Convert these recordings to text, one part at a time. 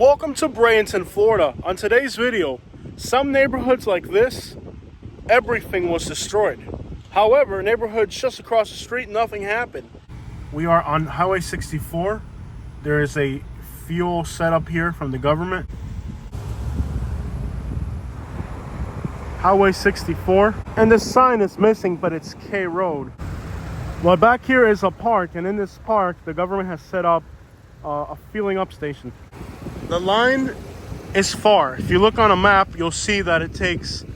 Welcome to Bradenton, Florida. On today's video, some neighborhoods like this, everything was destroyed. However, neighborhoods just across the street, nothing happened. We are on Highway 64. There is a fuel setup here from the government. Highway 64. And this sign is missing, but it's K Road. Well, back here is a park, and in this park, the government has set up a fueling up station. The line is far. If you look on a map, you'll see that it takes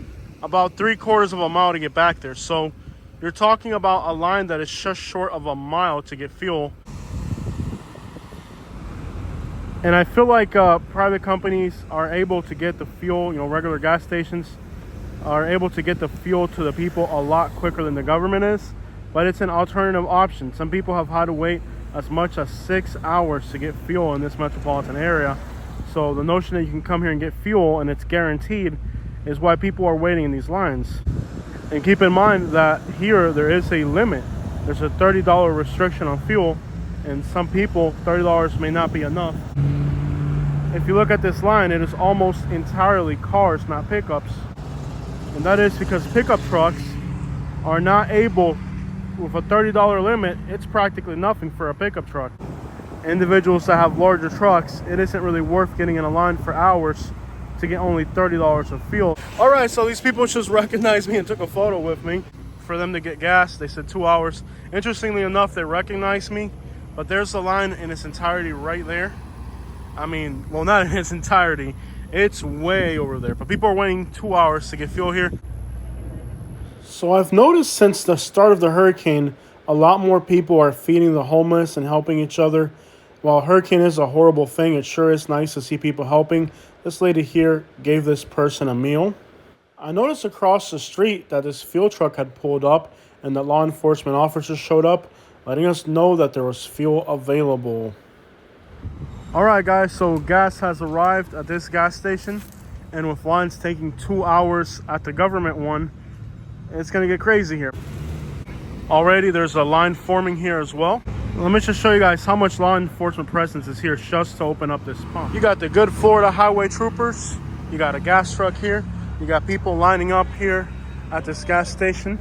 about 3/4 of a mile to get back there. So you're talking about a line that is just short of a mile to get fuel. And I feel like private companies are able to get the fuel, regular gas stations are able to get the fuel to the people a lot quicker than the government is. But it's an alternative option. Some people have had to wait as much as 6 hours to get fuel in this metropolitan area. So the notion that you can come here and get fuel and it's guaranteed is why people are waiting in these lines. And keep in mind that here there is a limit. There's a $30 restriction on fuel, and some people, $30 may not be enough. If you look at this line, it is almost entirely cars, not pickups. And that is because pickup trucks are not able, with a $30 limit, it's practically nothing for a pickup truck. Individuals that have larger trucks, it isn't really worth getting in a line for hours to get only $30 of fuel. All right, so these people just recognized me and took a photo with me. For them to get gas, they said 2 hours. Interestingly enough, they recognized me, but there's the line in its entirety right there. I mean, well, not in its entirety. It's way over there, but people are waiting 2 hours to get fuel here. So I've noticed since the start of the hurricane, a lot more people are feeding the homeless and helping each other. While a hurricane is a horrible thing, it sure is nice to see people helping. This lady here gave this person a meal. I noticed across the street that this fuel truck had pulled up and that law enforcement officers showed up, letting us know that there was fuel available. All right, guys, so gas has arrived at this gas station, and with lines taking 2 hours at the government one, it's gonna get crazy here. Already there's a line forming here as well. Let me just show you guys how much law enforcement presence is here just to open up this pump. You got the good Florida highway troopers. You got a gas truck here. You got people lining up here at this gas station.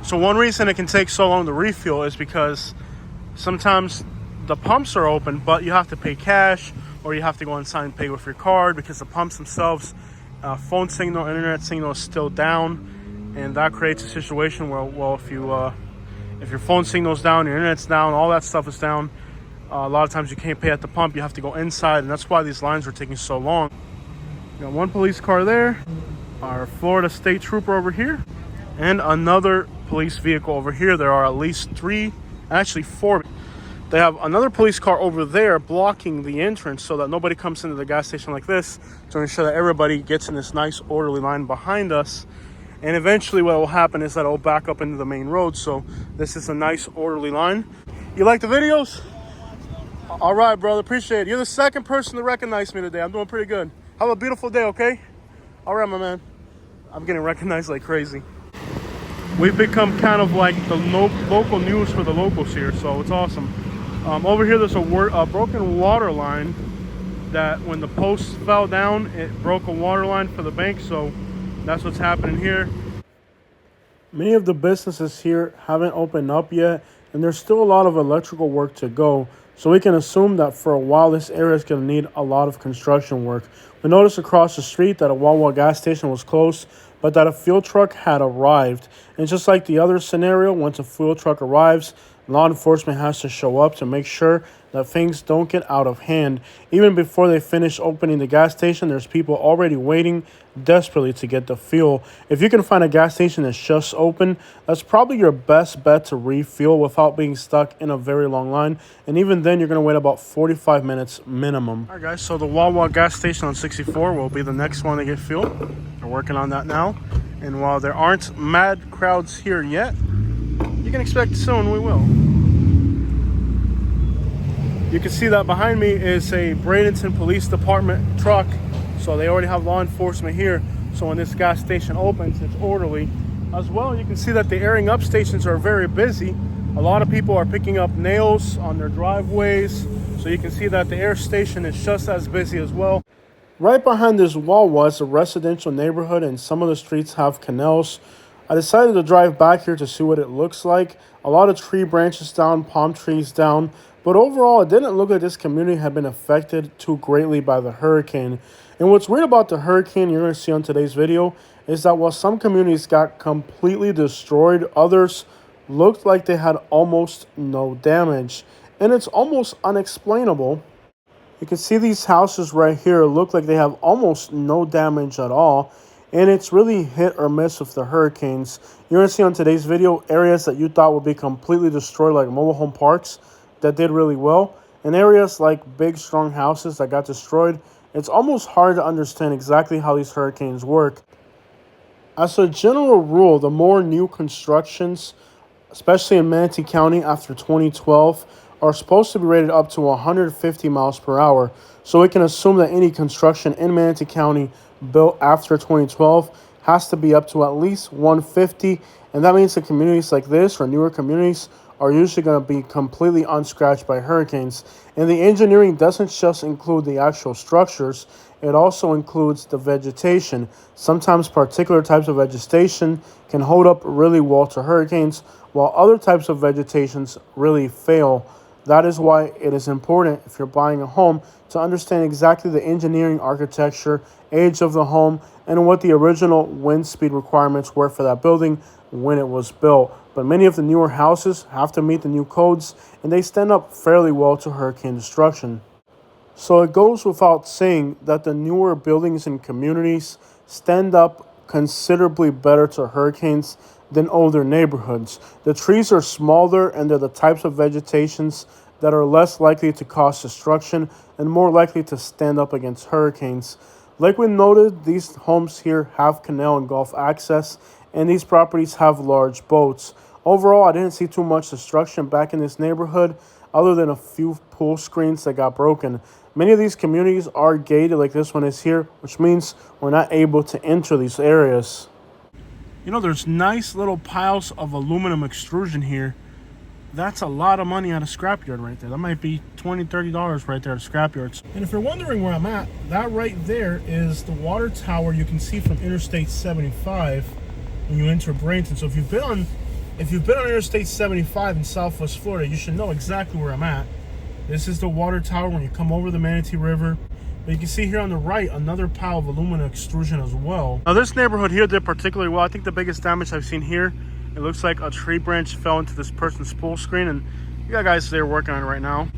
So one reason it can take so long to refuel is because sometimes the pumps are open, but you have to pay cash, or you have to go inside and pay with your card because the pumps themselves, phone signal, internet signal is still down. And that creates a situation where, well, if your phone signal's down, your internet's down, all that stuff is down, a lot of times you can't pay at the pump. You have to go inside, and that's why these lines are taking so long. You got one police car there, our Florida State Trooper over here, and another police vehicle over here. There are at least 3, actually 4. They have another police car over there blocking the entrance so that nobody comes into the gas station like this, to ensure that everybody gets in this nice orderly line behind us. And eventually what will happen is that it'll back up into the main road. So this is a nice orderly line. You like the videos? All right, brother, appreciate it. You're the second person to recognize me today. I'm doing pretty good. Have a beautiful day, okay? All right, my man. I'm getting recognized like crazy. We've become kind of like the local news for the locals here, so it's awesome. Over here, there's a broken water line that when the post fell down, it broke a water line for the bank, so that's what's happening here. Many of the businesses here haven't opened up yet, and there's still a lot of electrical work to go. So we can assume that for a while, this area is going to need a lot of construction work. We noticed across the street that a Wawa gas station was closed, but that a fuel truck had arrived. And just like the other scenario, once a fuel truck arrives, law enforcement has to show up to make sure that things don't get out of hand. Even before they finish opening the gas station, there's people already waiting desperately to get the fuel. If you can find a gas station that's just open, that's probably your best bet to refuel without being stuck in a very long line. And even then, you're going to wait about 45 minutes minimum. All right, guys, so the Wawa gas station on 64 will be the next one to get fuel. They're working on that now. And while there aren't mad crowds here yet, you can expect soon we will. You can see that behind me is a Bradenton Police Department truck. So they already have law enforcement here. So when this gas station opens, it's orderly. As well, you can see that the airing up stations are very busy. A lot of people are picking up nails on their driveways, So you can see that the air station is just as busy as well. Right behind this wall was a residential neighborhood, and some of the streets have canals. I decided to drive back here to see what it looks like. A lot of tree branches down, palm trees down, but overall it didn't look like this community had been affected too greatly by the hurricane. And what's weird about the hurricane you're going to see on today's video is that while some communities got completely destroyed, others looked like they had almost no damage. And it's almost unexplainable. You can see these houses right here look like they have almost no damage at all. And it's really hit or miss with the hurricanes. You're going to see on today's video areas that you thought would be completely destroyed, like mobile home parks, that did really well. And areas like big, strong houses that got destroyed. It's almost hard to understand exactly how these hurricanes work. As a general rule, the more new constructions, especially in Manatee County after 2012, are supposed to be rated up to 150 miles per hour. So we can assume that any construction in Manatee County built after 2012 has to be up to at least 150. And that means that communities like this or newer communities are usually going to be completely unscratched by hurricanes. And the engineering doesn't just include the actual structures, it also includes the vegetation. Sometimes particular types of vegetation can hold up really well to hurricanes, while other types of vegetations really fail. That is why it is important, if you're buying a home, to understand exactly the engineering, architecture, age of the home, and what the original wind speed requirements were for that building when it was built. But many of the newer houses have to meet the new codes, and they stand up fairly well to hurricane destruction. So it goes without saying that the newer buildings and communities stand up considerably better to hurricanes than older neighborhoods. The trees are smaller, and they're the types of vegetations that are less likely to cause destruction and more likely to stand up against hurricanes. Like we noted, these homes here have canal and Gulf access, and these properties have large boats. Overall, I didn't see too much destruction back in this neighborhood other than a few pool screens that got broken. Many of these communities are gated like this one is here, which means we're not able to enter these areas. You know, there's nice little piles of aluminum extrusion here. That's a lot of money at a scrapyard right there. That might be $20, $30 right there at a scrapyard. And if you're wondering where I'm at, that right there is the water tower you can see from Interstate 75 when you enter Bradenton. So if you've been on Interstate 75 in Southwest Florida, you should know exactly where I'm at. This is the water tower when you come over the Manatee River. But you can see here on the right, another pile of aluminum extrusion as well. Now this neighborhood here did particularly well. I think the biggest damage I've seen here, it looks like a tree branch fell into this person's pool screen, and you got guys there working on it right now.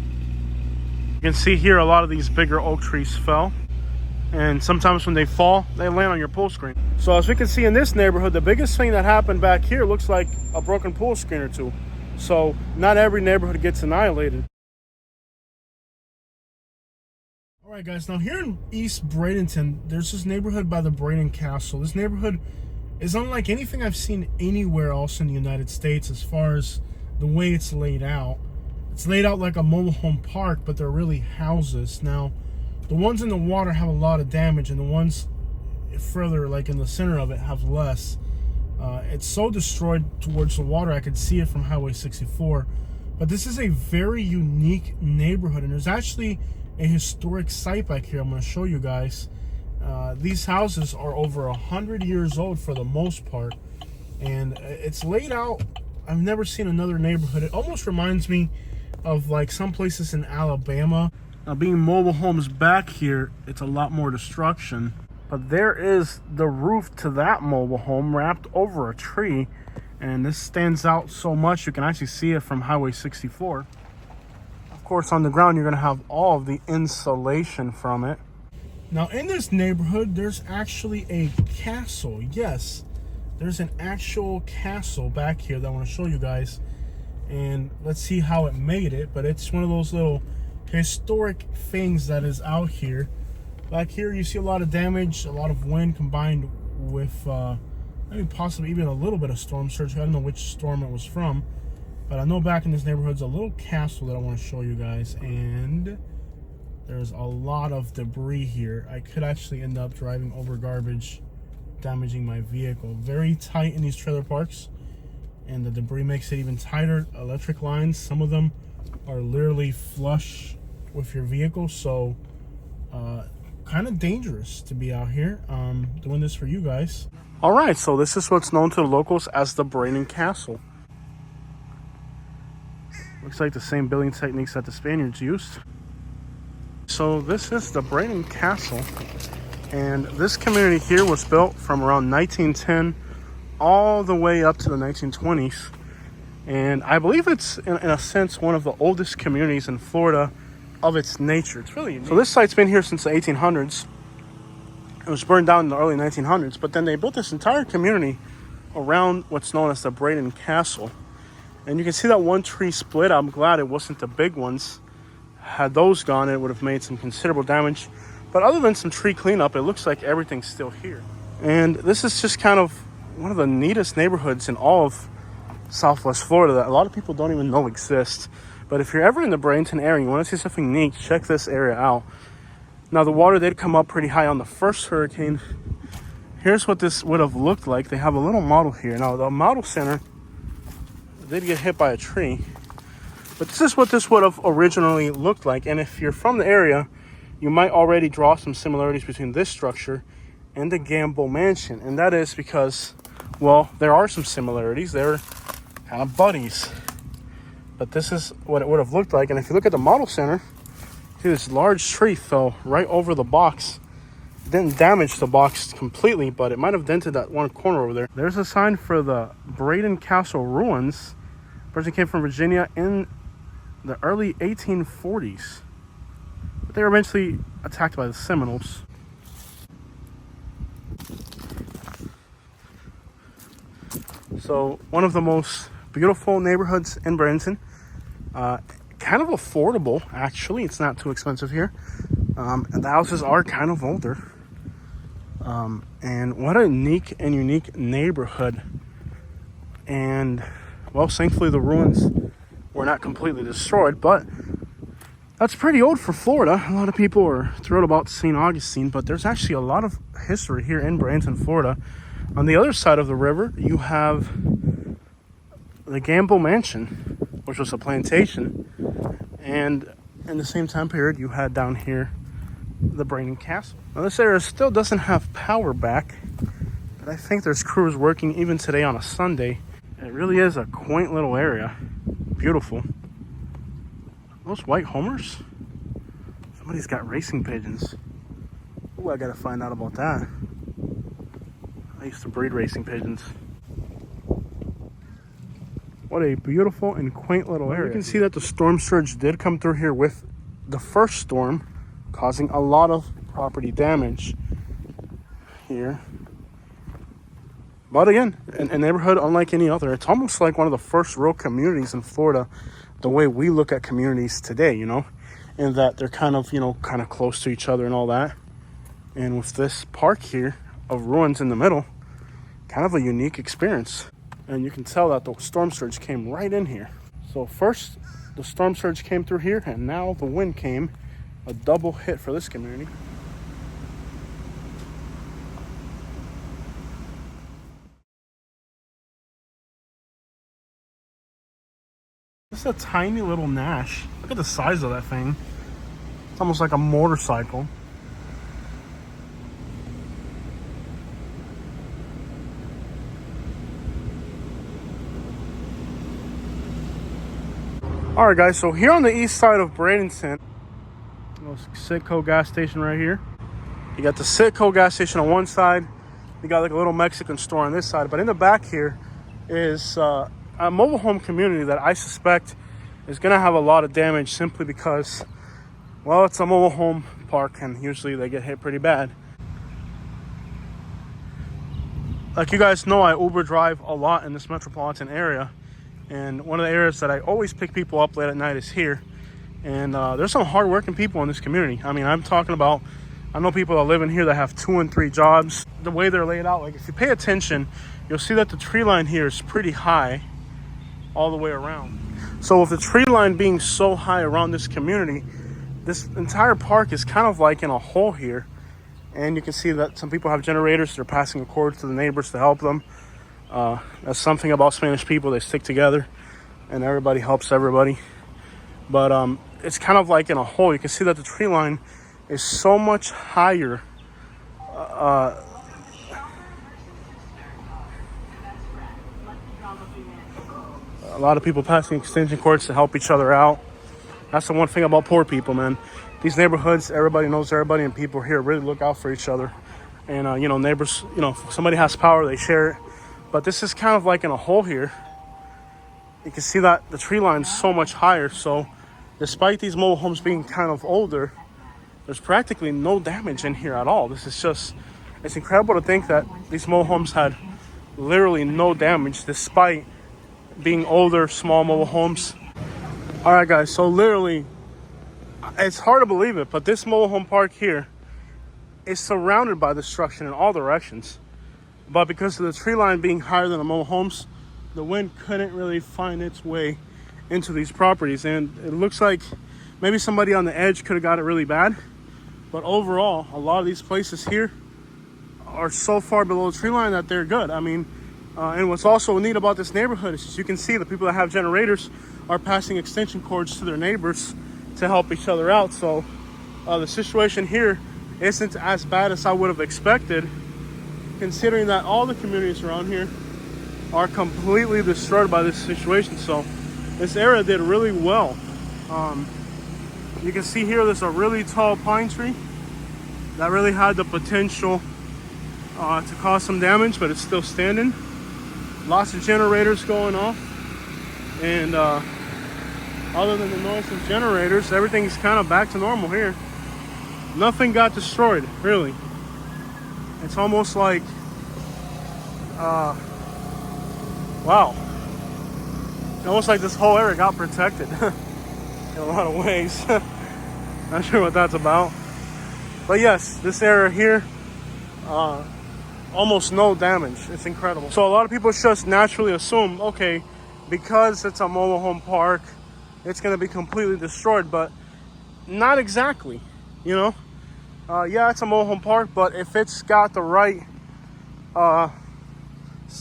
You can see here a lot of these bigger oak trees fell, and sometimes when they fall, they land on your pool screen. So as we can see in this neighborhood, the biggest thing that happened back here looks like a broken pool screen or two. So not every neighborhood gets annihilated. All right, guys, now here in East Bradenton, there's this neighborhood by the Braden Castle. This neighborhood is unlike anything I've seen anywhere else in the United States as far as the way it's laid out. It's laid out like a mobile home park, but they're really houses. Now, the ones in the water have a lot of damage, and the ones further, like in the center of it, have less. It's so destroyed towards the water, I could see it from Highway 64. But this is a very unique neighborhood, and there's actually a historic site back here I'm going to show you guys. These houses are over 100 years old for the most part, and it's laid out. I've never seen another neighborhood. It almost reminds me of like some places in Alabama. Now, being mobile homes back here, it's a lot more destruction, but there is the roof to that mobile home wrapped over a tree, and this stands out so much you can actually see it from Highway 64. Of course, on the ground you're going to have all of the insulation from it. Now, in this neighborhood, there's actually a castle. Yes, there's an actual castle back here that I want to show you guys. And let's see how it made it. But it's one of those little historic things that is out here. Back here, you see a lot of damage, a lot of wind combined with maybe possibly even a little bit of storm surge. I don't know which storm it was from. But I know back in this neighborhood's a little castle that I want to show you guys. And there's a lot of debris here. I could actually end up driving over garbage, damaging my vehicle. Very tight in these trailer parks, and the debris makes it even tighter. Electric lines, some of them are literally flush with your vehicle, so kind of dangerous to be out here doing this for you guys. All right, so this is what's known to the locals as the Braden Castle. Looks like the same building techniques that the Spaniards used. So this is the Braden Castle, and this community here was built from around 1910 all the way up to the 1920s. And I believe it's, in a sense, one of the oldest communities in Florida of its nature. It's really unique. So this site's been here since the 1800s. It was burned down in the early 1900s, but then they built this entire community around what's known as the Braden Castle. And you can see that one tree split. I'm glad it wasn't the big ones. Had those gone, it would have made some considerable damage. But other than some tree cleanup, it looks like everything's still here. And this is just kind of one of the neatest neighborhoods in all of Southwest Florida that a lot of people don't even know exist. But if you're ever in the Bradenton area, you want to see something neat, check this area out. Now, the water did come up pretty high on the first hurricane. Here's what this would have looked like. They have a little model here. Now, the model center did get hit by a tree, but this is what this would have originally looked like. And if you're from the area, you might already draw some similarities between this structure and the Gamble Mansion. And that is because, well, there are some similarities. They're kind of buddies. But this is what it would have looked like. And if you look at the model center, see this large tree fell right over the box. It didn't damage the box completely, but it might have dented that one corner over there. There's a sign for the Braden Castle ruins. The person came from Virginia in the early 1840s. But they were eventually attacked by the Seminoles. So one of the most beautiful neighborhoods in Bradenton. Kind of affordable, actually. It's not too expensive here. And the houses are kind of older. And what a unique neighborhood. And, well, thankfully the ruins were not completely destroyed, but that's pretty old for Florida. A lot of people are thrilled about St. Augustine, but there's actually a lot of history here in Bradenton, Florida. On the other side of the river, you have the Gamble Mansion, which was a plantation. And in the same time period, you had down here the Braden Castle. Now, this area still doesn't have power back, but I think there's crews working even today on a Sunday. It really is a quaint little area. Beautiful. Those white homers? Somebody's got racing pigeons. Oh, I gotta find out about that. I used to breed racing pigeons. What a beautiful and quaint little area. You can see that the storm surge did come through here with the first storm, causing a lot of property damage here. But again, a neighborhood unlike any other. It's almost like one of the first real communities in Florida, the way we look at communities today, you know, in that they're kind of, you know, kind of close to each other and all that. And with this park here of ruins in the middle, kind of a unique experience. And you can tell that the storm surge came right in here. So first, the storm surge came through here, and now the wind came. A double hit for this community. This is a tiny little Nash. Look at the size of that thing. It's almost like a motorcycle. All right, guys, so here on the east side of Bradenton, Citco gas station right here. You got the Citco gas station on one side. You got like a little Mexican store on this side. But in the back here is a mobile home community that I suspect is going to have a lot of damage simply because, well, it's a mobile home park and usually they get hit pretty bad. Like you guys know, I Uber drive a lot in this metropolitan area. And one of the areas that I always pick people up late at night is here. And there's some hardworking people in this community. I mean, I'm talking about, I know people that live in here that have 2 and 3 jobs. The way they're laid out, like if you pay attention, you'll see that the tree line here is pretty high all the way around. So with the tree line being so high around this community, this entire park is kind of like in a hole here. And you can see that some people have generators. They're passing a cord to the neighbors to help them. That's something about Spanish people. They stick together and everybody helps everybody. But it's kind of like in a hole. You can see that the tree line is so much higher. A lot of people passing extension cords to help each other out. That's the one thing about poor people, man. These neighborhoods, everybody knows everybody, and people here really look out for each other. And, you know, neighbors, you know, if somebody has power, they share it. But this is kind of like in a hole here. You can see that the tree line is so much higher. So despite these mobile homes being kind of older, there's practically no damage in here at all. This is just, it's incredible to think that these mobile homes had literally no damage despite being older, small mobile homes. All right, guys, so literally, it's hard to believe it, but this mobile home park here is surrounded by destruction in all directions. But because of the tree line being higher than the mobile homes, the wind couldn't really find its way into these properties. And it looks like maybe somebody on the edge could have got it really bad. But overall, a lot of these places here are so far below the tree line that they're good. I mean, and what's also neat about this neighborhood is you can see the people that have generators are passing extension cords to their neighbors to help each other out. So the situation here isn't as bad as I would have expected, considering that all the communities around here are completely destroyed by this situation. So this area did really well. You can see here there's a really tall pine tree that really had the potential to cause some damage, but it's still standing. Lots of generators going off, and other than the noise of generators, everything's kind of back to normal here. Nothing got destroyed, really. It's almost like wow, almost like this whole area got protected in a lot of ways. Not sure what that's about, but yes, this area here, almost no damage. It's incredible. So a lot of people just naturally assume, okay, because it's a mobile home park, it's going to be completely destroyed, but not exactly, you know. Yeah, it's a mobile home park, but if it's got the right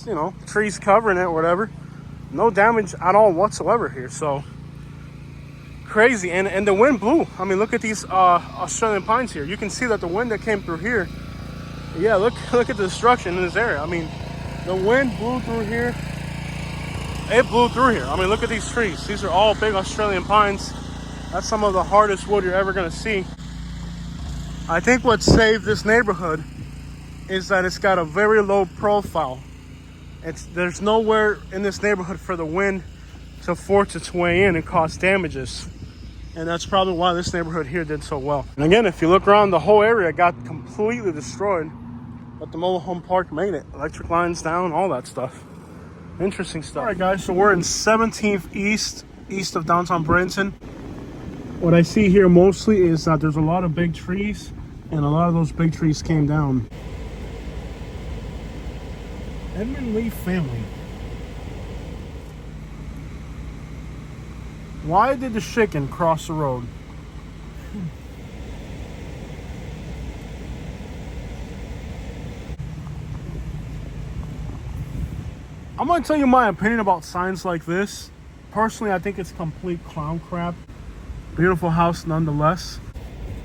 you know, trees covering it or whatever, no damage at all whatsoever here. So crazy. And the wind blew. I mean, look at these Australian pines here. You can see that the wind that came through here, yeah, look at the destruction in this area. I mean, the wind blew through here. It blew through here. I mean, look at these trees. These are all big Australian pines. That's some of the hardest wood you're ever gonna see. I think what saved this neighborhood is that it's got a very low profile. There's nowhere in this neighborhood for the wind to force its way in and cause damages. And that's probably why this neighborhood here did so well. And again, if you look around, the whole area got completely destroyed, but the mobile home park made it. Electric lines down, all that stuff. Interesting stuff. All right, guys, so we're in 17th east of downtown Bradenton. What I see here mostly is that there's a lot of big trees, and a lot of those big trees came down. Edmund Lee family. Why did the chicken cross the road? I'm going to tell you my opinion about signs like this. Personally, I think it's complete clown crap. Beautiful house nonetheless.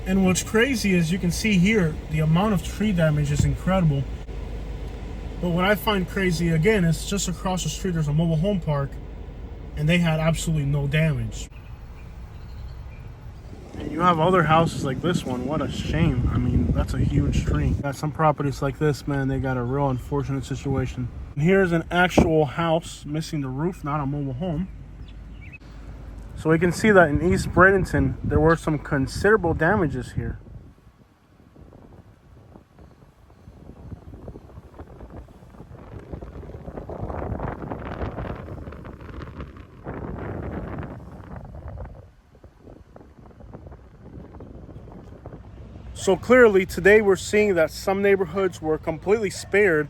And what's crazy is you can see here, the amount of tree damage is incredible. But what I find crazy, again, is just across the street there's a mobile home park, and they had absolutely no damage. And you have other houses like this one. What a shame. I mean, that's a huge tree. Got some properties like this, man, they got a real unfortunate situation. And here's an actual house missing the roof, not a mobile home. So we can see that in East Bradenton, there were some considerable damages here. So clearly today we're seeing that some neighborhoods were completely spared,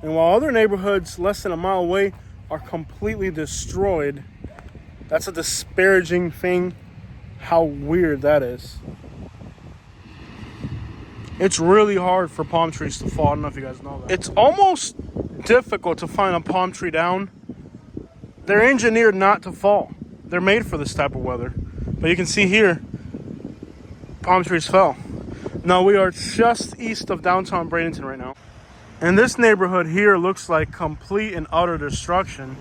and while other neighborhoods less than a mile away are completely destroyed. That's a disparaging thing. How weird that is. It's really hard for palm trees to fall. I don't know if you guys know that. It's almost difficult to find a palm tree down. They're engineered not to fall. They're made for this type of weather. But you can see here, palm trees fell. Now we are just east of downtown Bradenton right now. And this neighborhood here looks like complete and utter destruction.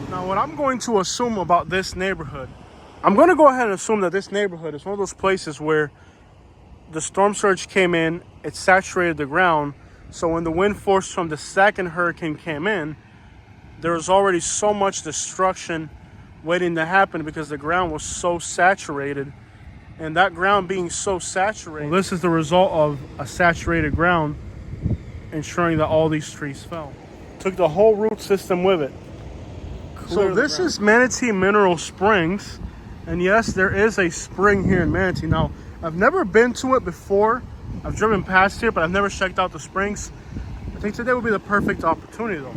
Now what I'm going to assume about this neighborhood, I'm going to go ahead and assume that this neighborhood is one of those places where the storm surge came in, it saturated the ground. So when the wind force from the second hurricane came in, there was already so much destruction waiting to happen because the ground was so saturated. And that ground being so saturated, well, this is the result of a saturated ground ensuring that all these trees fell. Took the whole root system with it. So this is Manatee Mineral Springs. And yes, there is a spring here in Manatee. Now, I've never been to it before. I've driven past here, but I've never checked out the springs. I think today would be the perfect opportunity though.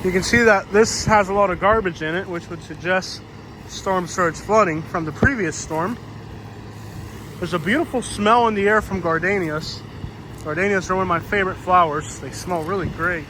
You can see that this has a lot of garbage in it, which would suggest storm surge flooding from the previous storm. There's a beautiful smell in the air from gardenias. Gardenias are one of my favorite flowers. They smell really great.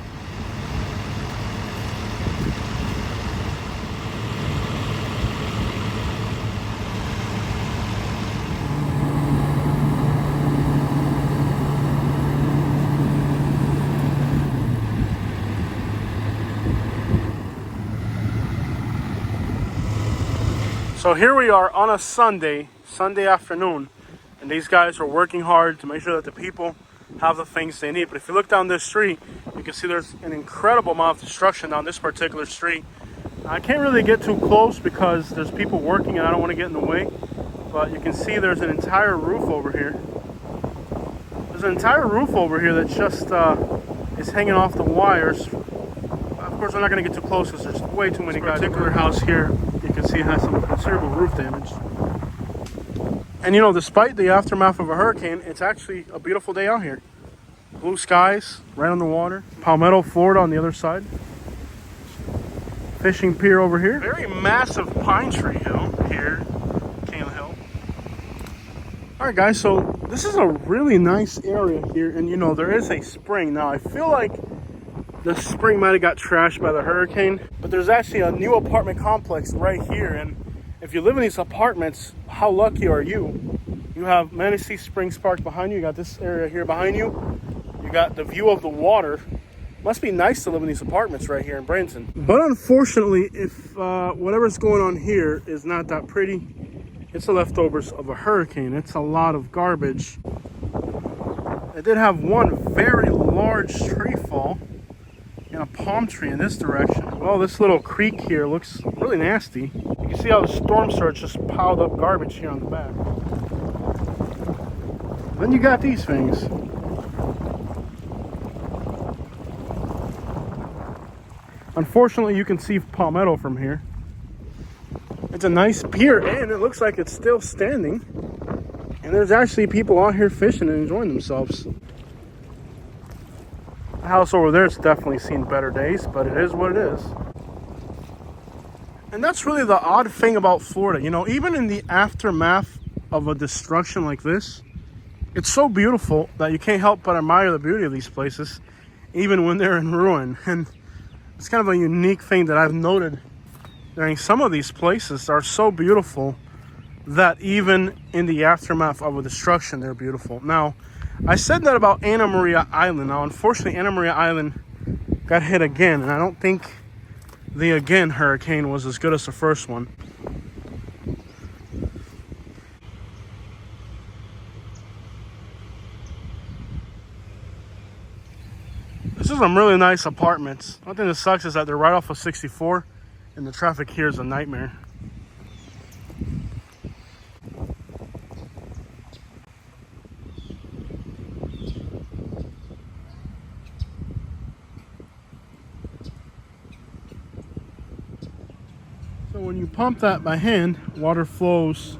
So here we are on a Sunday afternoon, and these guys are working hard to make sure that the people have the things they need. But if you look down this street, you can see there's an incredible amount of destruction down this particular street. I can't really get too close because there's people working and I don't want to get in the way. But you can see there's an entire roof over here. There's an entire roof over here that just is hanging off the wires. Of course, I'm not going to get too close because there's way too many guys. This particular house here, you can see it has some considerable roof damage. And you know, despite the aftermath of a hurricane, it's actually a beautiful day out here. Blue skies, right on the water. Palmetto, Florida on the other side. Fishing pier over here. Very massive pine tree hill here, Cane Hill. All right, guys, so this is a really nice area here. And you know, there is a spring. Now, I feel like the spring might have got trashed by the hurricane, but there's actually a new apartment complex right here. And if you live in these apartments, how lucky are you? You have Manatee Springs Park behind you. You got this area here behind you. You got the view of the water. Must be nice to live in these apartments right here in Bradenton. But unfortunately, if whatever's going on here is not that pretty, it's the leftovers of a hurricane. It's a lot of garbage. I did have one very large tree fall and a palm tree in this direction. Well, this little creek here looks really nasty. You can see how the storm surge just piled up garbage here on the back. Then you got these things. Unfortunately, you can see Palmetto from here. It's a nice pier, and it looks like it's still standing. And there's actually people out here fishing and enjoying themselves. The house over there has definitely seen better days, but it is what it is. And that's really the odd thing about Florida. You know, even in the aftermath of a destruction like this, it's so beautiful that you can't help but admire the beauty of these places, even when they're in ruin. And it's kind of a unique thing that I've noted during some of these places are so beautiful that even in the aftermath of a destruction, they're beautiful. Now, I said that about Anna Maria Island. Now, unfortunately, Anna Maria Island got hit again, and I don't think the again hurricane was as good as the first one. This is some really nice apartments. One thing that sucks is that they're right off of 64, and the traffic here is a nightmare. So when you pump that by hand, water flows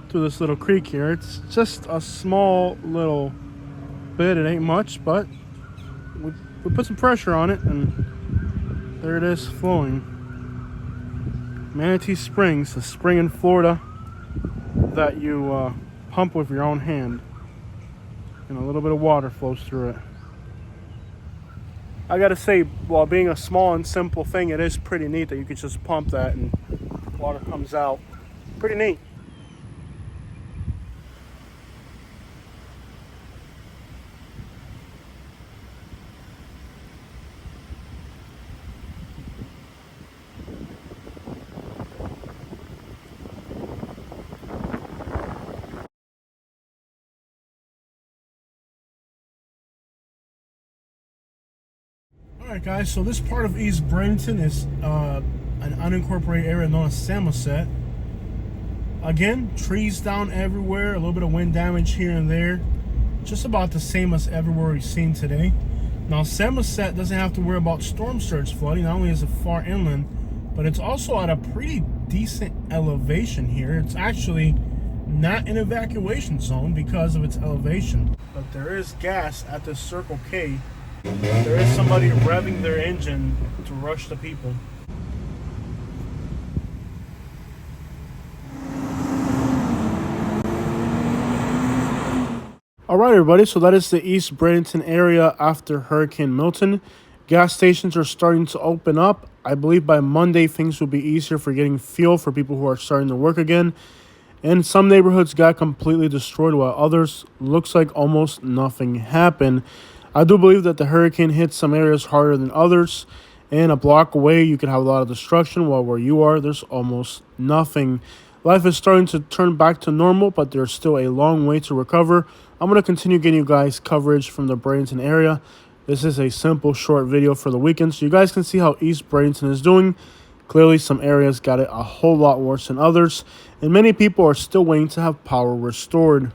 through this little creek here. It's just a small little bit. It ain't much, but we put some pressure on it, and there it is flowing. Manatee Springs, a spring in Florida that you pump with your own hand, and a little bit of water flows through it. I gotta say, while being a small and simple thing, it is pretty neat that you could just pump that and water comes out. Pretty neat. Alright guys, so this part of East Bradenton is an unincorporated area known as Samoset. Again, trees down everywhere, a little bit of wind damage here and there. Just about the same as everywhere we've seen today. Now Samoset doesn't have to worry about storm surge flooding, not only is it far inland, but it's also at a pretty decent elevation here. It's actually not an evacuation zone because of its elevation. But there is gas at this Circle K. There is somebody revving their engine to rush the people. Alright everybody, so that is the East Bradenton area after Hurricane Milton. Gas stations are starting to open up. I believe by Monday things will be easier for getting fuel for people who are starting to work again. And some neighborhoods got completely destroyed while others looks like almost nothing happened. I do believe that the hurricane hit some areas harder than others, and a block away you could have a lot of destruction, while where you are there's almost nothing. Life is starting to turn back to normal, but there's still a long way to recover. I'm going to continue getting you guys coverage from the Bradenton area. This is a simple short video for the weekend so you guys can see how East Bradenton is doing. Clearly some areas got it a whole lot worse than others, and many people are still waiting to have power restored.